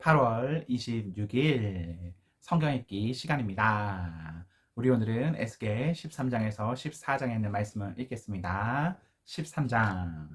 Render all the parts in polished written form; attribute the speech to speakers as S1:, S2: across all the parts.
S1: 8월 26일 성경 읽기 시간입니다. 우리 오늘은 에스겔 13장에서 14장에 있는 말씀을 읽겠습니다. 13장.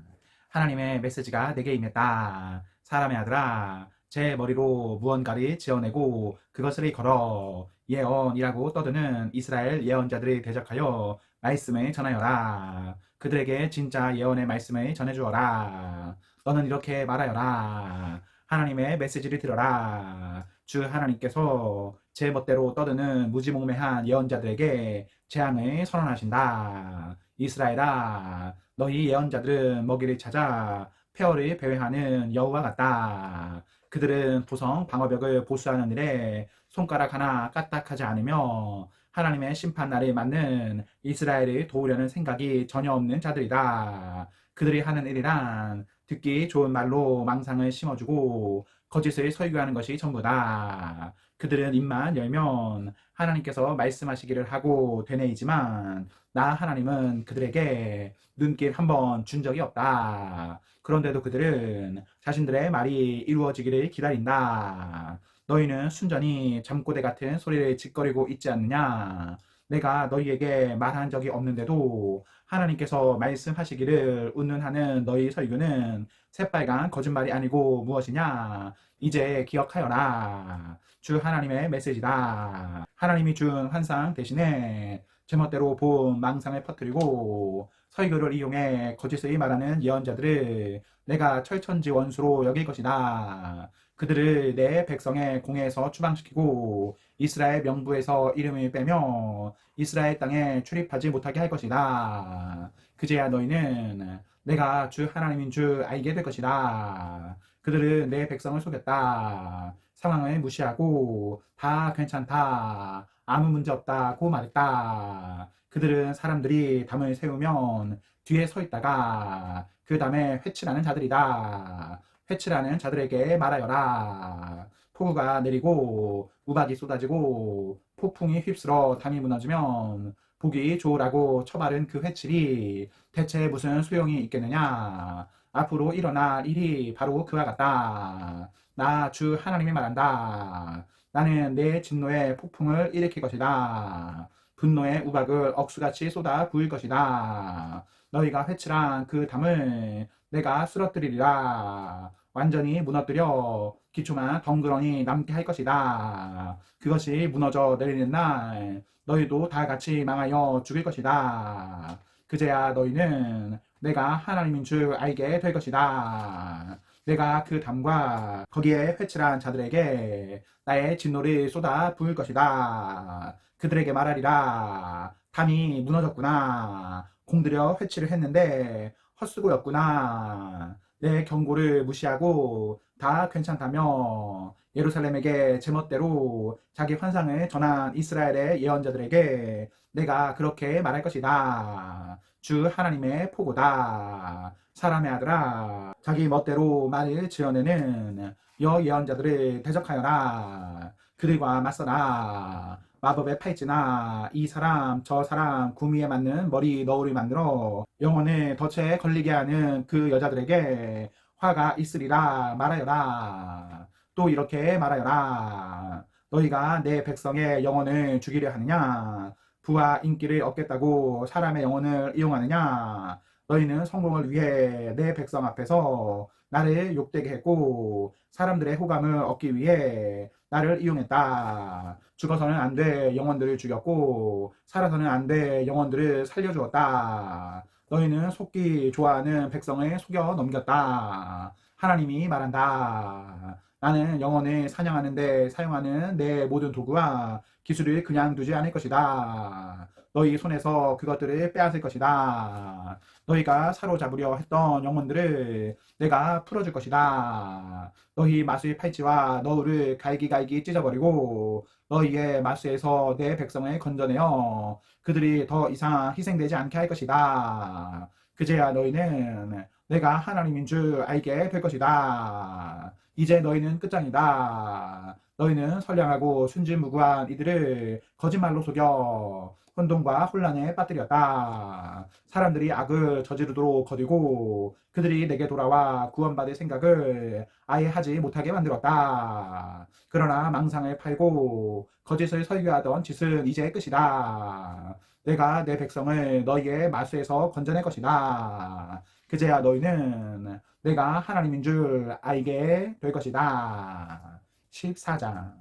S1: 하나님의 메시지가 내게 임했다. 사람의 아들아, 제 머리로 무언가를 지어내고 그것을 일컬어 예언이라고 떠드는 이스라엘 예언자들을 대적하여 말씀을 전하여라. 그들에게 진짜 예언의 말씀을 전해주어라. 너는 이렇게 말하여라. 하나님의 메시지를 들어라. 주 하나님께서 제 멋대로 떠드는 무지몽매한 예언자들에게 재앙을 선언하신다. 이스라엘아, 너희 예언자들은 먹이를 찾아 폐허를 배회하는 여우와 같다. 그들은 부성 방어벽을 보수하는 일에 손가락 하나 까딱하지 않으며 하나님의 심판날에 맞는 이스라엘을 도우려는 생각이 전혀 없는 자들이다. 그들이 하는 일이란 듣기 좋은 말로 망상을 심어주고 거짓을 설교하는 것이 전부다. 그들은 입만 열면 하나님께서 말씀하시기를 하고 되뇌이지만 나 하나님은 그들에게 눈길 한 번 준 적이 없다. 그런데도 그들은 자신들의 말이 이루어지기를 기다린다. 너희는 순전히 잠꼬대 같은 소리를 짓거리고 있지 않느냐? 내가 너희에게 말한 적이 없는데도 하나님께서 말씀하시기를 운운하는 너희 설교는 새빨간 거짓말이 아니고 무엇이냐? 이제 기억하여라. 주 하나님의 메시지다. 하나님이 준 환상 대신에 제멋대로 본 망상을 퍼뜨리고 설교를 이용해 거짓을 말하는 예언자들을 내가 철천지 원수로 여길 것이다. 그들을 내 백성의 공회에서 추방시키고 이스라엘 명부에서 이름을 빼며 이스라엘 땅에 출입하지 못하게 할 것이다. 그제야 너희는 내가 주 하나님인 줄 알게 될 것이다. 그들은 내 백성을 속였다. 상황을 무시하고 다 괜찮다. 아무 문제 없다고 말했다. 그들은 사람들이 담을 세우면 뒤에 서 있다가 그 다음에 회칠하는 자들이다. 회칠하는 자들에게 말하여라. 폭우가 내리고 우박이 쏟아지고 폭풍이 휩쓸어 담이 무너지면 보기 좋으라고 처바른 그 회칠이 대체 무슨 소용이 있겠느냐. 앞으로 일어날 일이 바로 그와 같다. 나 주 하나님이 말한다. 나는 내 진노의 폭풍을 일으킬 것이다. 분노의 우박을 억수같이 쏟아 부을 것이다. 너희가 회칠한 그 담을 내가 쓰러뜨리리라. 완전히 무너뜨려 기초만 덩그러니 남게 할 것이다. 그것이 무너져 내리는 날 너희도 다 같이 망하여 죽을 것이다. 그제야 너희는 내가 하나님인 줄 알게 될 것이다. 내가 그 담과 거기에 회칠한 자들에게 나의 진노를 쏟아 부을 것이다. 그들에게 말하리라. 담이 무너졌구나. 공들여 회칠을 했는데 헛수고였구나. 내 경고를 무시하고 다 괜찮다며 예루살렘에게 제멋대로 자기 환상을 전한 이스라엘의 예언자들에게 내가 그렇게 말할 것이다. 주 하나님의 포고다. 사람의 아들아, 자기 멋대로 말을 지어내는 여 예언자들을 대적하여라. 그들과 맞서라. 마법의 팔찌나 이 사람 저 사람 구미에 맞는 머리 너울을 만들어 영혼을 덫에 걸리게 하는 그 여자들에게 화가 있으리라 말하여라. 또 이렇게 말하여라. 너희가 내 백성의 영혼을 죽이려 하느냐? 부와 인기를 얻겠다고 사람의 영혼을 이용하느냐? 너희는 성공을 위해 내 백성 앞에서 나를 욕되게 했고 사람들의 호감을 얻기 위해 나를 이용했다. 죽어서는 안 돼 영혼들을 죽였고 살아서는 안 돼 영혼들을 살려주었다. 너희는 속기 좋아하는 백성을 속여 넘겼다. 하나님이 말한다. 나는 영혼을 사냥하는 데 사용하는 내 모든 도구와 기술을 그냥 두지 않을 것이다. 너희 손에서 그것들을 빼앗을 것이다. 너희가 사로잡으려 했던 영혼들을 내가 풀어줄 것이다. 너희 마수의 팔찌와 너울을 갈기갈기 찢어버리고 너희의 마수에서 내 백성을 건져내어 그들이 더 이상 희생되지 않게 할 것이다. 그제야 너희는 내가 하나님인 줄 알게 될 것이다. 이제 너희는 끝장이다. 너희는 선량하고 순진무구한 이들을 거짓말로 속여 혼돈과 혼란에 빠뜨렸다. 사람들이 악을 저지르도록 거두고 그들이 내게 돌아와 구원받을 생각을 아예 하지 못하게 만들었다. 그러나 망상을 팔고 거짓을 설교하던 짓은 이제 끝이다. 내가 내 백성을 너희의 마수에서 건져낼 것이다. 그제야 너희는 내가 하나님인 줄 알게 될 것이다. 14장.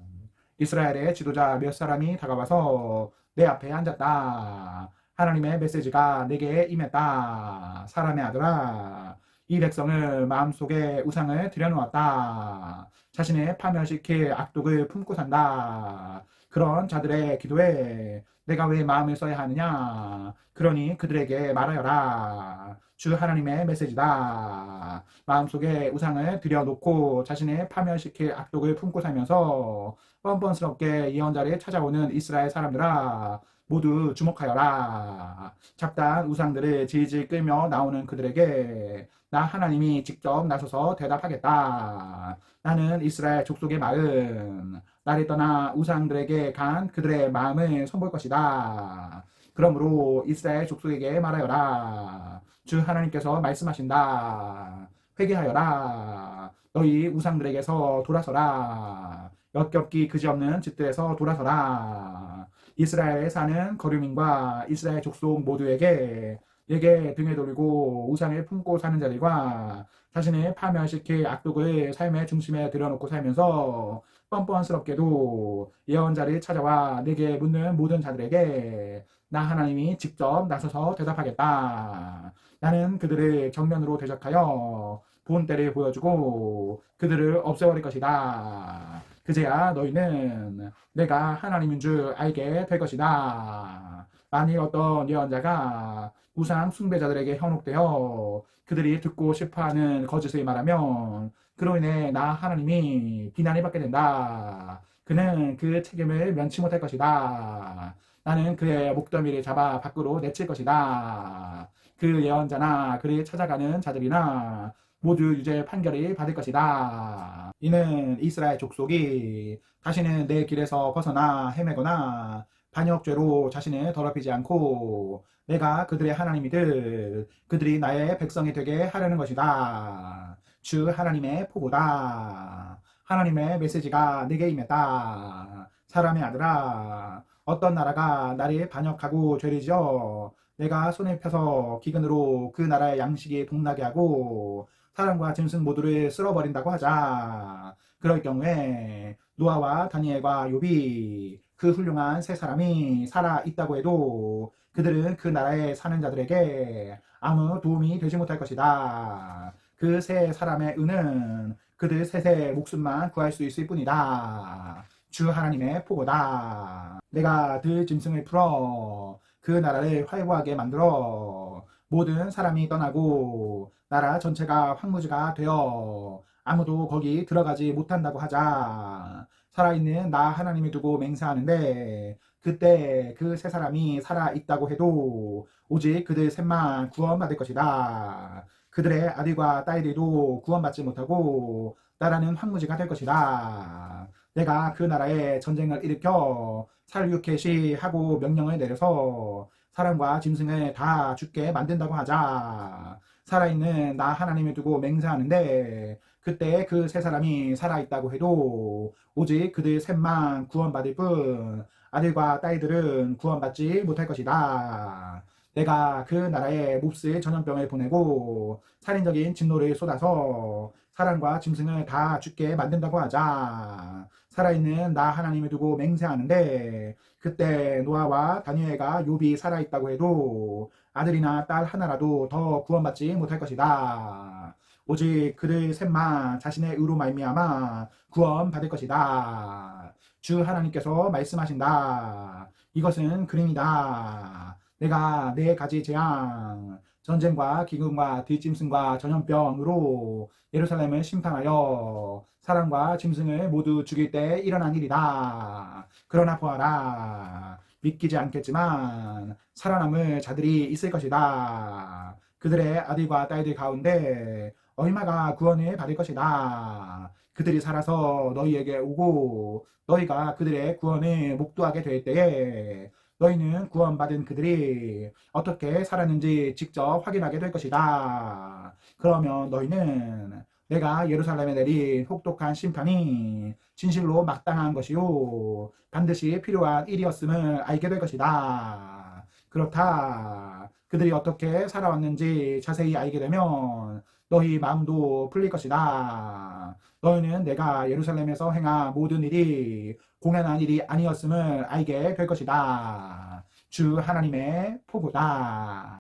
S1: 이스라엘의 지도자 몇 사람이 다가와서 내 앞에 앉았다. 하나님의 메시지가 내게 임했다. 사람의 아들아, 이 백성을 마음속에 우상을 들여놓았다. 자신을 파멸시킬 악독을 품고 산다. 그런 자들의 기도에 내가 왜 마음을 써야 하느냐? 그러니 그들에게 말하여라. 주 하나님의 메시지다. 마음속에 우상을 들여놓고 자신을 파멸시킬 악독을 품고 살면서 뻔뻔스럽게 예언자를 찾아오는 이스라엘 사람들아, 모두 주목하여라. 잡다한 우상들을 질질 끌며 나오는 그들에게 나 하나님이 직접 나서서 대답하겠다. 나는 이스라엘 족속의 마음, 나를 떠나 우상들에게 간 그들의 마음을 손볼 것이다. 그러므로 이스라엘 족속에게 말하여라. 주 하나님께서 말씀하신다. 회개하여라. 너희 우상들에게서 돌아서라. 역겹기 그지없는 짓들에서 돌아서라. 이스라엘에 사는 거류민과 이스라엘 족속 모두에게 내게 등을 돌리고 우상을 품고 사는 자들과 자신을 파멸시킬 악독을 삶의 중심에 들여놓고 살면서 뻔뻔스럽게도 예언자를 찾아와 내게 묻는 모든 자들에게 나 하나님이 직접 나서서 대답하겠다. 나는 그들을 정면으로 대적하여 본 때를 보여주고 그들을 없애버릴 것이다. 그제야 너희는 내가 하나님인 줄 알게 될 것이다. 만일 어떤 예언자가 우상 숭배자들에게 현혹되어 그들이 듣고 싶어하는 거짓을 말하면 그로 인해 나 하나님이 비난을 받게 된다. 그는 그 책임을 면치 못할 것이다. 나는 그의 목덜미를 잡아 밖으로 내칠 것이다. 그 예언자나 그를 찾아가는 자들이나 모두 유죄 판결을 받을 것이다. 이는 이스라엘 족속이 다시는 내 길에서 벗어나 헤매거나 반역죄로 자신을 더럽히지 않고 내가 그들의 하나님이듯 그들이 나의 백성이 되게 하려는 것이다. 주 하나님의 포고다. 하나님의 메시지가 내게 임했다. 사람의 아들아, 어떤 나라가 나를 반역하고 죄를 지어 내가 손을 펴서 기근으로 그 나라의 양식이 동나게 하고 사람과 짐승 모두를 쓸어버린다고 하자. 그럴 경우에 노아와 다니엘과 욥이 그 훌륭한 세 사람이 살아 있다고 해도 그들은 그 나라에 사는 자들에게 아무 도움이 되지 못할 것이다. 그 세 사람의 은은 그들 셋의 목숨만 구할 수 있을 뿐이다. 주 하나님의 포고다. 내가 들 짐승을 풀어 그 나라를 활보하게 만들어 모든 사람이 떠나고 나라 전체가 황무지가 되어 아무도 거기 들어가지 못한다고 하자. 살아있는 나 하나님이 두고 맹세하는데 그때 그 세 사람이 살아있다고 해도 오직 그들 셋만 구원받을 것이다. 그들의 아들과 딸들도 구원받지 못하고 나라는 황무지가 될 것이다. 내가 그 나라에 전쟁을 일으켜 살육해시 하고 명령을 내려서 사람과 짐승을 다 죽게 만든다고 하자. 살아있는 나 하나님을 두고 맹세하는데 그때 그 세 사람이 살아있다고 해도 오직 그들 셋만 구원받을 뿐 아들과 딸들은 구원받지 못할 것이다. 내가 그 나라에 몹쓸 전염병을 보내고 살인적인 진노를 쏟아서 사람과 짐승을 다 죽게 만든다고 하자. 살아있는 나 하나님을 두고 맹세하는데 그때 노아와 다니엘과 욥이 살아있다고 해도 아들이나 딸 하나라도 더 구원받지 못할 것이다. 오직 그들 셋만 자신의 의로 말미암아 구원받을 것이다. 주 하나님께서 말씀하신다. 이것은 그림이다. 내가 네 가지 재앙, 전쟁과 기근과 들짐승과 전염병으로 예루살렘을 심판하여 사람과 짐승을 모두 죽일 때 일어난 일이다. 그러나 보아라. 믿기지 않겠지만 살아남을 자들이 있을 것이다. 그들의 아들과 딸들 가운데 얼마가 구원을 받을 것이다. 그들이 살아서 너희에게 오고 너희가 그들의 구원을 목도하게 될 때에 너희는 구원받은 그들이 어떻게 살았는지 직접 확인하게 될 것이다. 그러면 너희는 내가 예루살렘에 내린 혹독한 심판이 진실로 마땅한 것이요 반드시 필요한 일이었음을 알게 될 것이다. 그렇다. 그들이 어떻게 살아왔는지 자세히 알게 되면 너희 마음도 풀릴 것이다. 너희는 내가 예루살렘에서 행한 모든 일이 공연한 일이 아니었음을 알게 될 것이다. 주 하나님의 포부다.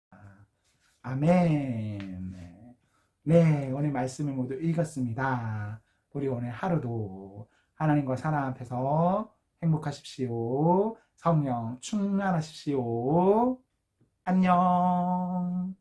S1: 아멘. 네, 오늘 말씀을 모두 읽었습니다. 우리 오늘 하루도 하나님과 사랑 앞에서 행복하십시오. 성령 충만하십시오. 안녕.